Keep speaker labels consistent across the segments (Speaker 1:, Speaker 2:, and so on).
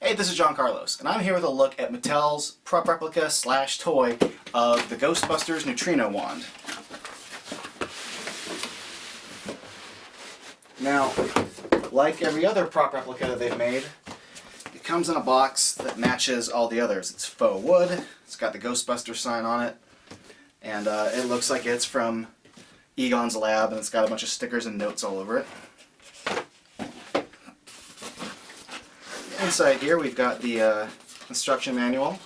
Speaker 1: Hey, this is John Carlos, and I'm here with a look at Mattel's prop replica slash toy of the Ghostbusters Neutrino wand. Now, like every other prop replica that they've made, it comes in a box that matches all the others. It's faux wood, it's got the Ghostbusters sign on it, and it looks like it's from Egon's lab, and it's got a bunch of stickers and notes all over it. Inside here we've got the instruction manual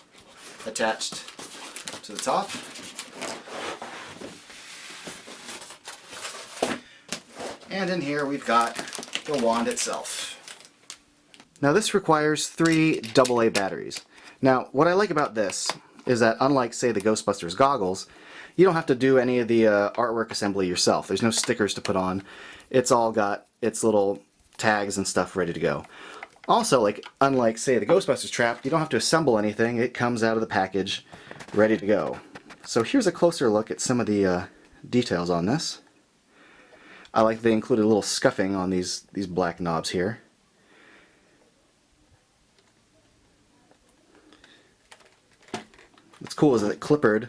Speaker 1: attached to the top. And in here we've got the wand itself. Now this requires 3 AA batteries. Now what I like about this is that unlike say the Ghostbusters goggles, you don't have to do any of the artwork assembly yourself. There's no stickers to put on. It's all got its little tags and stuff ready to go. Also, unlike, say, the Ghostbusters trap, you don't have to assemble anything. It comes out of the package ready to go. So here's a closer look at some of the details on this. I like they included a little scuffing on these black knobs here. What's cool is that Clippard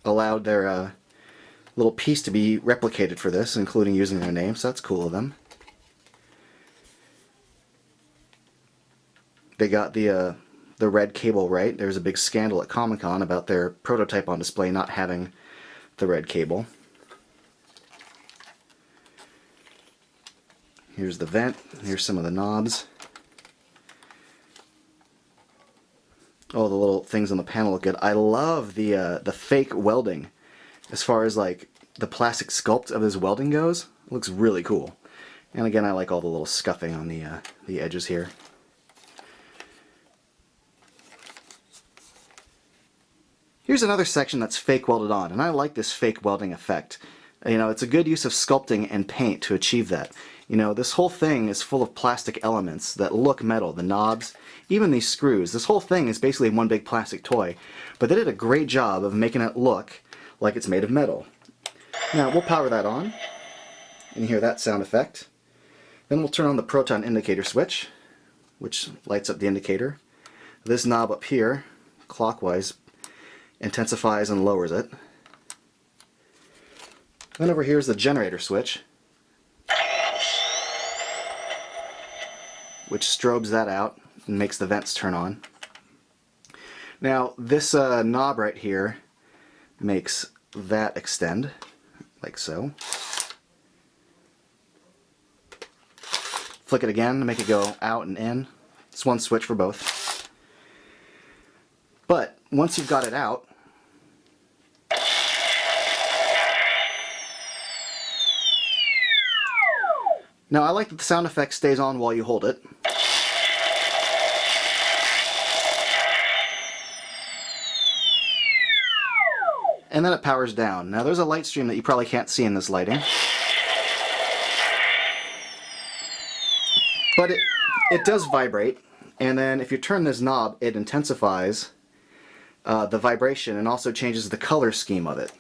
Speaker 1: allowed their little piece to be replicated for this, including using their name, so that's cool of them. They got the red cable right. There was a big scandal at Comic-Con about their prototype on display not having the red cable. Here's the vent. Here's some of the knobs. Oh, the little things on the panel look good. I love the fake welding. As far as like the plastic sculpt of this welding goes, it looks really cool. And again, I like all the little scuffing on the edges here. Here's another section that's fake welded on, and I like this fake welding effect. You know, it's a good use of sculpting and paint to achieve that. You know, this whole thing is full of plastic elements that look metal. The knobs, even these screws. This whole thing is basically one big plastic toy, but they did a great job of making it look like it's made of metal. Now, we'll power that on, and you hear that sound effect. Then we'll turn on the Proton indicator switch, which lights up the indicator. This knob up here, clockwise, intensifies and lowers it. Then over here is the generator switch, which strobes that out and makes the vents turn on. Now this knob right here makes that extend, like so. Flick it again to make it go out and in. It's one switch for both. But once you've got it out, now I like that the sound effect stays on while you hold it. And then it powers down. Now there's a light stream that you probably can't see in this lighting. But it does vibrate, and then if you turn this knob, it intensifies the vibration and also changes the color scheme of it.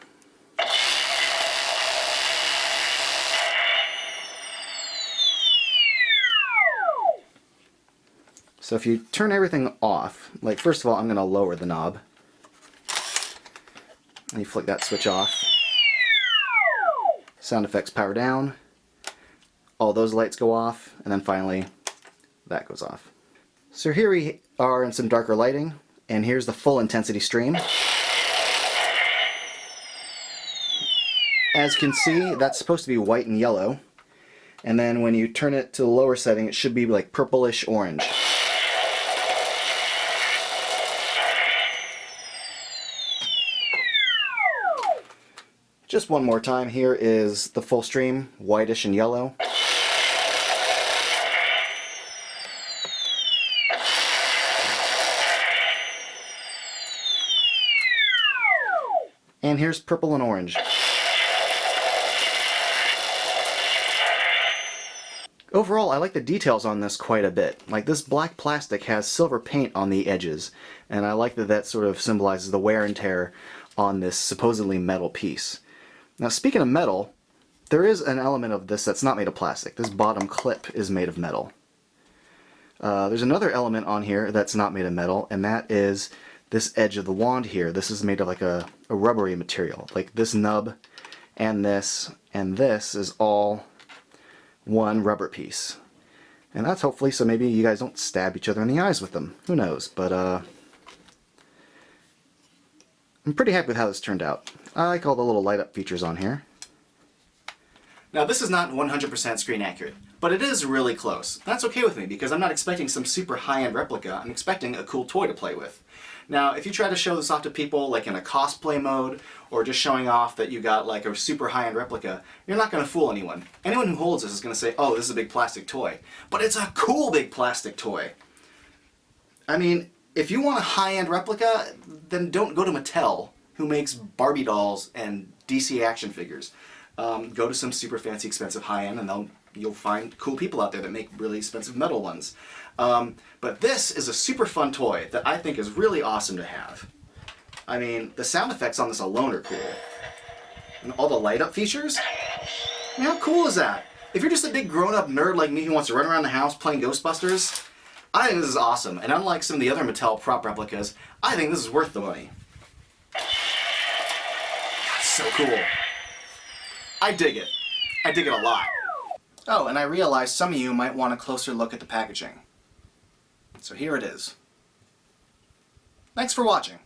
Speaker 1: So if you turn everything off, like first of all I'm going to lower the knob, and you flick that switch off. Sound effects power down, all those lights go off, and then finally that goes off. So here we are in some darker lighting, and here's the full intensity stream. As you can see, that's supposed to be white and yellow, and then when you turn it to the lower setting it should be like purplish orange. Just one more time, here is the full stream, whitish and yellow. And here's purple and orange. Overall, I like the details on this quite a bit. Like this black plastic has silver paint on the edges, and I like that that sort of symbolizes the wear and tear on this supposedly metal piece. Now speaking of metal, there is an element of this that's not made of plastic. This bottom clip is made of metal. There's another element on here that's not made of metal, and that is this edge of the wand here. This is made of like a rubbery material. Like this nub and this is all one rubber piece. And that's hopefully so maybe you guys don't stab each other in the eyes with them. Who knows? But I'm pretty happy with how this turned out. I like all the little light up features on here. Now this is not 100% screen accurate, but it is really close. That's okay with me because I'm not expecting some super high-end replica. I'm expecting a cool toy to play with. Now if you try to show this off to people like in a cosplay mode or just showing off that you got like a super high-end replica, you're not going to fool anyone. Anyone who holds this is going to say, oh, this is a big plastic toy. But it's a cool big plastic toy. I mean, if you want a high-end replica, then don't go to Mattel, who makes Barbie dolls and DC action figures. Go to some super fancy, expensive high-end, and you'll find cool people out there that make really expensive metal ones. But this is a super fun toy that I think is really awesome to have. I mean, the sound effects on this alone are cool. And all the light-up features? I mean, how cool is that? If you're just a big grown-up nerd like me who wants to run around the house playing Ghostbusters, I think this is awesome. And unlike some of the other Mattel prop replicas, I think this is worth the money. That's so cool. I dig it. I dig it a lot. Oh, and I realized some of you might want a closer look at the packaging. So here it is. Thanks for watching.